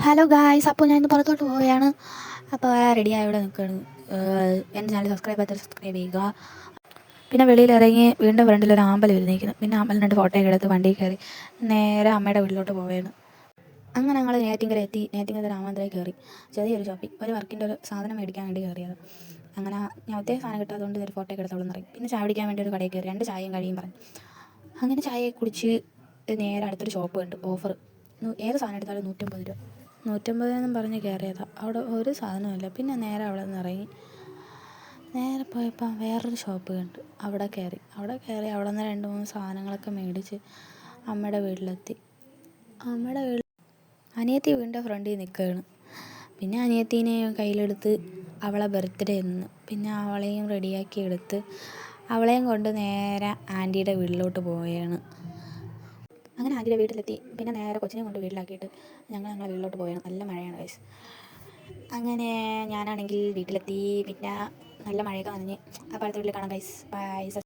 Hello guys, അപ്പോൾ ഞാൻ ഇന്ന് പുറത്തോട്ട് പോവുകയാണ്. അപ്പോൾ റെഡിയായി ഇവിടെ നിൽക്കുകയാണ്. എൻ്റെ ചാനൽ സബ്സ്ക്രൈബ് ചെയ്യുക. പിന്നെ വെളിയിൽ ഇറങ്ങി വീണ്ടും ഫ്രണ്ടിൽ ഒരു ആമ്പൽ വരുന്നിരിക്കുന്നു. പിന്നെ ആമ്പലിൻ്റെ ഫോട്ടോയൊക്കെ എടുത്ത് വണ്ടിയിൽ കയറി നേരെ അമ്മയുടെ വീട്ടിലോട്ട് പോവുകയാണ്. അങ്ങനെ ഞങ്ങൾ നേറ്റിങ്കര എത്തി. നേറ്റിങ്കര രാമാന്തരയിൽ കയറി ചെറിയൊരു ഷോപ്പിംഗ്, ഒരു വർക്കിൻ്റെ ഒരു സാധനം മേടിക്കാൻ വേണ്ടി കയറിയത്. അങ്ങനെ ഞാൻ ഒത്തിരി സാധനം കിട്ടാത്തതുകൊണ്ട് ഒരു ഫോട്ടോയൊക്കെ എടുത്തോളം പറയും. പിന്നെ ചായ പിടിക്കാൻ വേണ്ടി ഒരു കടയിൽ കയറി 2 ചായയും കഴിയും പറഞ്ഞു. അങ്ങനെ ചായ കുടിച്ച് നേരെ അടുത്തൊരു ഷോപ്പ് കണ്ടു. ഓഫർ ഏത് സാധനം എടുത്താലും 150 രൂപ. 150 എന്നും പറഞ്ഞ് കയറിയതാണ്. അവിടെ ഒരു സാധനമില്ല. പിന്നെ നേരെ അവിടെ നിന്ന് ഇറങ്ങി നേരെ പോയപ്പോൾ വേറൊരു ഷോപ്പ് കണ്ടു. അവിടെ കയറി അവിടെ നിന്ന് 2-3 സാധനങ്ങളൊക്കെ മേടിച്ച് അമ്മയുടെ വീട്ടിലെത്തി. അമ്മയുടെ അനിയത്തി വീടിൻ്റെ ഫ്രണ്ടിൽ നിൽക്കുകയാണ്. പിന്നെ അനിയത്തീനെ കയ്യിലെടുത്ത് അവളെ ബർത്ത്ഡേ നിന്ന് പിന്നെ അവളെയും റെഡിയാക്കി എടുത്ത് അവളെയും കൊണ്ട് നേരെ ആൻറ്റിയുടെ വീട്ടിലോട്ട് പോവുകയാണ്. അങ്ങനെ ആൻറ്റിയുടെ വീട്ടിലെത്തി. പിന്നെ നേരെ കൊച്ചിനെ കൊണ്ട് വീട്ടിലാക്കിയിട്ട് ഞങ്ങളെ വീട്ടിലോട്ട് പോവുകയാണ്. നല്ല മഴയാണ് ഗൈസ്. അങ്ങനെ ഞാനാണെങ്കിൽ വീട്ടിലെത്തി. പിന്നെ നല്ല മഴയൊക്കെ നനഞ്ഞ്. അപ്പോൾ അടുത്ത വീട്ടിൽ കാണാം ഗൈസ്. ബൈ.